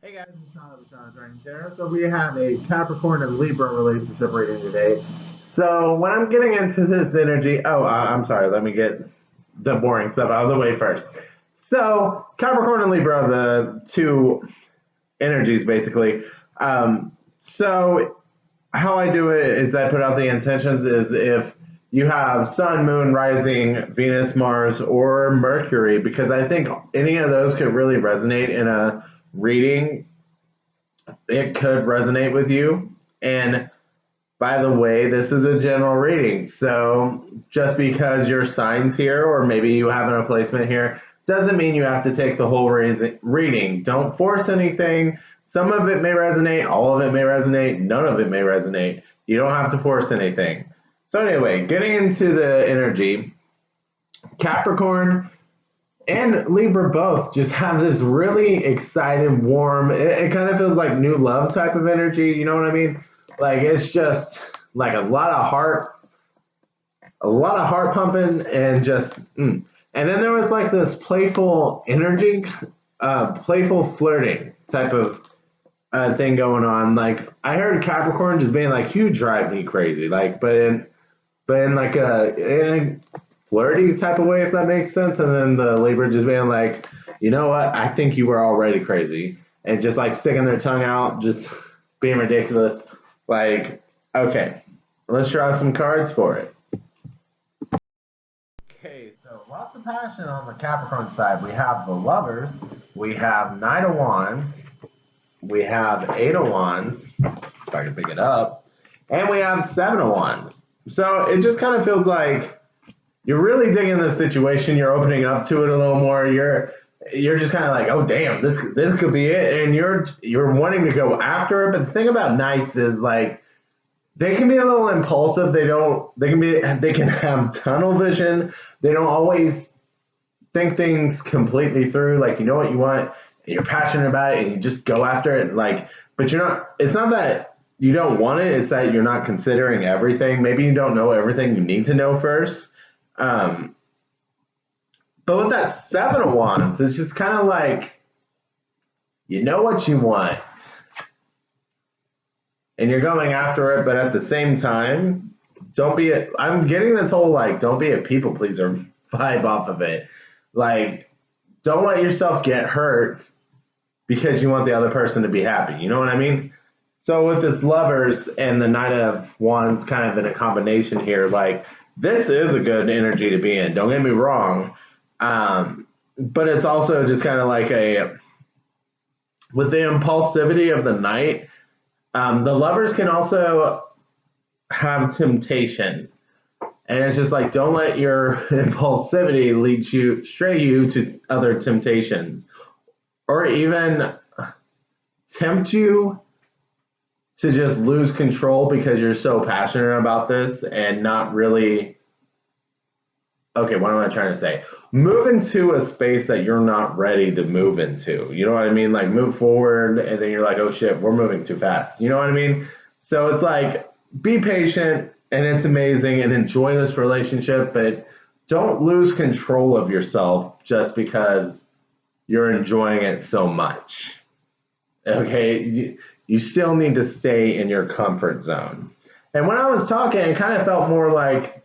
Hey guys, it's Sean Dragon Terror. So we have a Capricorn and Libra relationship reading today. So when I'm getting into this energy, I'm sorry, let me get the boring stuff out of the way first. So Capricorn and Libra are the two energies basically. Um, so how I do it is I put out the intentions is if you have Sun, Moon, Rising, Venus, Mars, or Mercury, because I think any of those could really resonate in a reading. It could resonate with you. And by the way, this is a general reading. So just because your sign's here, or maybe you have a placement here, doesn't mean you have to take the whole reading. Don't force anything. Some of it may resonate, all of it may resonate, none of it may resonate. You don't have to force anything. So, anyway, getting into the energy, Capricorn and Libra both just have this really excited, warm, it kind of feels like new love type of energy. You know what I mean? Like it's just like a lot of heart pumping and just, and then there was like this playful energy, playful flirting type of thing going on. Like I heard Capricorn just being like, "You drive me crazy," like, but in like a flirty type of way, if that makes sense. And then the Libra just being like, you know what? I think you were already crazy, and just like sticking their tongue out, just being ridiculous. Like, okay, let's draw some cards for it. Okay, so lots of passion on the Capricorn side. We have the Lovers, we have Knight of Wands, we have Eight of Wands, if I can pick it up, and we have Seven of Wands. So it just kind of feels like you're really digging the situation. You're opening up to it a little more. You're just kind of like, oh damn, this could be it, and you're wanting to go after it. But the thing about knights is like they can be a little impulsive. They can have tunnel vision. They don't always think things completely through. Like you know what you want, and you're passionate about it, and you just go after it. Like, but you're not. It's not that you don't want it. It's that you're not considering everything. Maybe you don't know everything you need to know first. Um, but with that Seven of Wands, it's just kind of like you know what you want, and you're going after it, but at the same time, don't be a, I'm getting this whole like don't be a people pleaser vibe off of it. Like, don't let yourself get hurt because you want the other person to be happy. You know what I mean? So with this Lovers and the Knight of Wands kind of in a combination here, like this is a good energy to be in. Don't get me wrong. But it's also just kind of like a with the impulsivity of the Knight. The Lovers can also have temptation, and it's just like don't let your impulsivity lead you stray you to other temptations, or even tempt you to just lose control because you're so passionate about this and not really, okay, what am I trying to say? Move into a space that you're not ready to move into. You know what I mean? Like move forward and then you're like, oh shit, we're moving too fast. You know what I mean? So it's like be patient and it's amazing and enjoy this relationship, but don't lose control of yourself just because you're enjoying it so much. Okay, you still need to stay in your comfort zone. And when I was talking, it kind of felt more like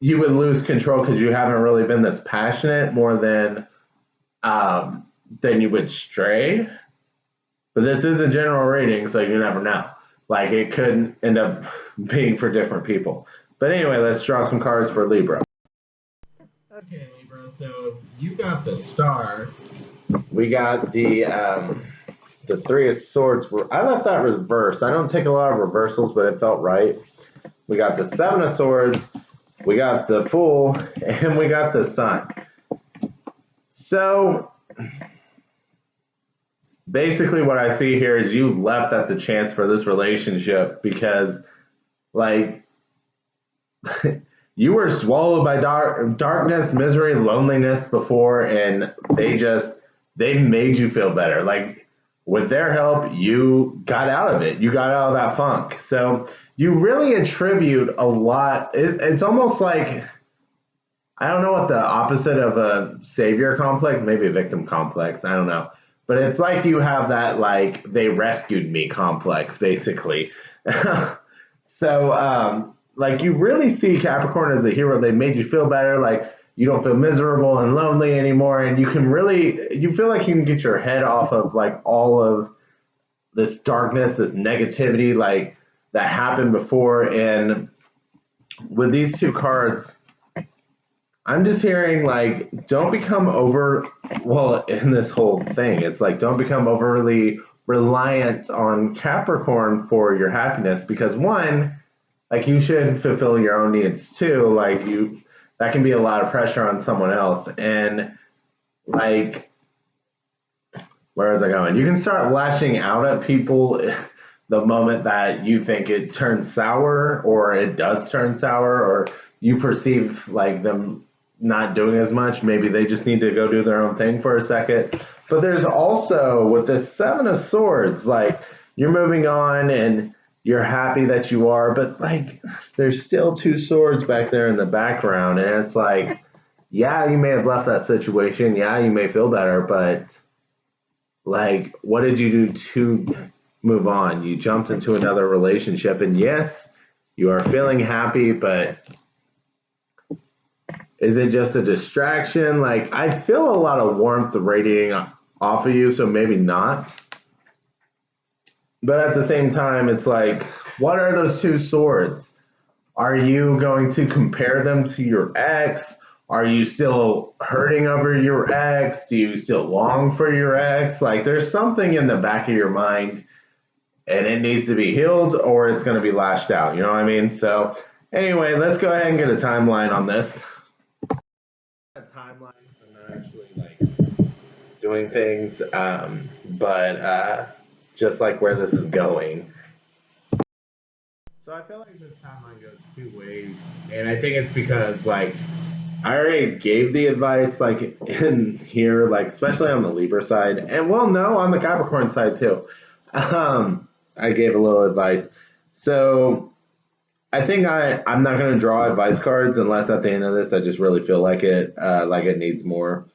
you would lose control because you haven't really been this passionate more than you would stray. But this is a general rating, so you never know. Like it could end up being for different people. But anyway, let's draw some cards for Libra. Okay, Libra. So you got the Star. We got the Three of Swords. I left that reverse. I don't take a lot of reversals, but it felt right. We got the Seven of Swords. We got the Fool, and we got the Sun. So basically, what I see here is you left at the chance for this relationship because, like, you were swallowed by darkness, misery, loneliness before, and they made you feel better. Like with their help, you got out of it. You got out of that funk. So you really attribute a lot. It's almost like I don't know what the opposite of a savior complex, maybe a victim complex. I don't know. but it's like you have that like they rescued me complex basically. So like you really see Capricorn as a hero. They made you feel better, like you don't feel miserable and lonely anymore, and you feel like you can get your head off of like all of this darkness, this negativity, like that happened before. And with these two cards, I'm just hearing like don't become over well in this whole thing. It's like don't become overly reliant on Capricorn for your happiness because one, like you should fulfill your own needs too. Like you that can be a lot of pressure on someone else. And like where is I going? You can start lashing out at people the moment that you think it turns sour or it does turn sour or you perceive like them not doing as much. Maybe they just need to go do their own thing for a second. But there's also with this Seven of Swords, like you're moving on and you're happy that you are, but like there's still two swords back there in the background. And it's like, yeah, you may have left that situation. Yeah, you may feel better, but like, what did you do to move on? You jumped into another relationship, and yes, you are feeling happy, but is it just a distraction? Like, I feel a lot of warmth radiating off of you, so maybe not. But at the same time, it's like, what are those two swords? Are you going to compare them to your ex? Are you still hurting over your ex? Do you still long for your ex? Like, there's something in the back of your mind and it needs to be healed or it's going to be lashed out. You know what I mean? So, anyway, let's go ahead and get a timeline on this. A timeline, I'm not actually like doing things, but just like where this is going. So I feel like this timeline goes two ways, and I think it's because like I already gave the advice like in here, like especially on the Libra side, and well, no, on the Capricorn side too. I gave a little advice, so I think I'm not going to draw advice cards unless at the end of this I just really feel like it needs more.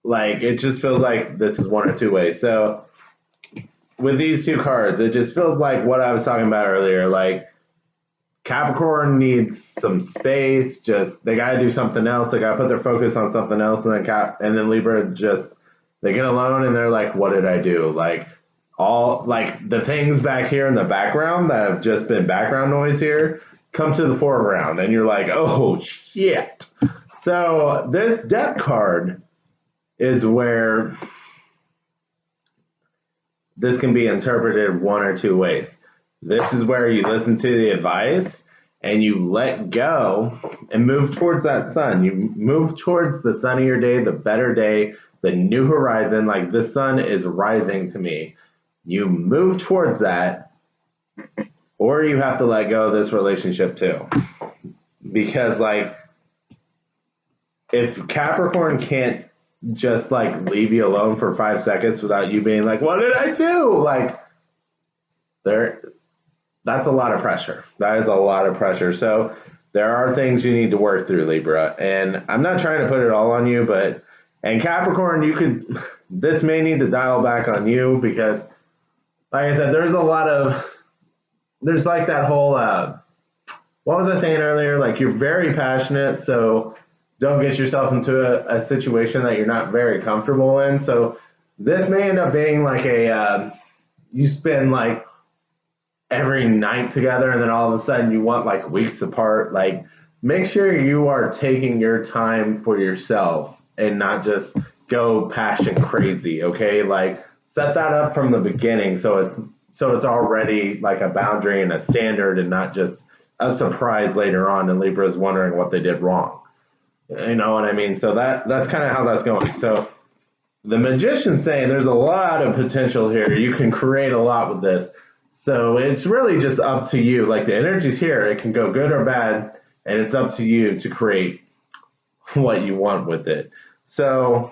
Like it just feels like this is one or two ways. So with these two cards, it just feels like what I was talking about earlier, like Capricorn needs some space. Just they got to do something else. They got to put their focus on something else, and then Libra just they get alone and they're like, "What did I do?" Like all like the things back here in the background that have just been background noise here come to the foreground, and you're like, "Oh shit!" So this Death card is where this can be interpreted one or two ways. This is where you listen to the advice and you let go and move towards that sun. You move towards the sunnier day, the better day, the new horizon. Like the sun is rising to me. You move towards that, or you have to let go of this relationship too. Because, like, if Capricorn can't just like leave you alone for 5 seconds without you being like, what did I do? Like, there that's a lot of pressure. That is a lot of pressure. So there are things you need to work through, Libra. And I'm not trying to put it all on you, but and Capricorn, this may need to dial back on you because, like I said, there's like that whole, what was I saying earlier? Like you're very passionate, so don't get yourself into a situation that you're not very comfortable in. So this may end up being like you spend like every night together and then all of a sudden you want like weeks apart. Like make sure you are taking your time for yourself and not just go passion crazy, okay? Like set that up from the beginning so it's already like a boundary and a standard and not just a surprise later on and Libra's wondering what they did wrong. You know what I mean? So that's kind of how that's going. So the magician's saying there's a lot of potential here. You can create a lot with this. So it's really just up to you. Like the energy's here. It can go good or bad, and it's up to you to create what you want with it. So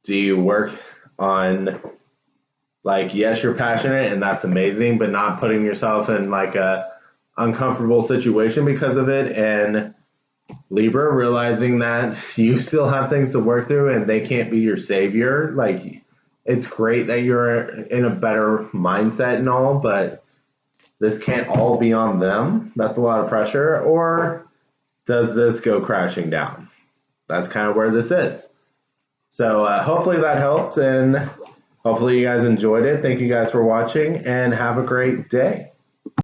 do you work on like, yes, you're passionate and that's amazing, but not putting yourself in like a uncomfortable situation because of it and Libra, realizing that you still have things to work through and they can't be your savior. Like, it's great that you're in a better mindset and all, but this can't all be on them. That's a lot of pressure. Or does this go crashing down? That's kind of where this is. So hopefully that helped, and hopefully you guys enjoyed it. Thank you guys for watching, and have a great day.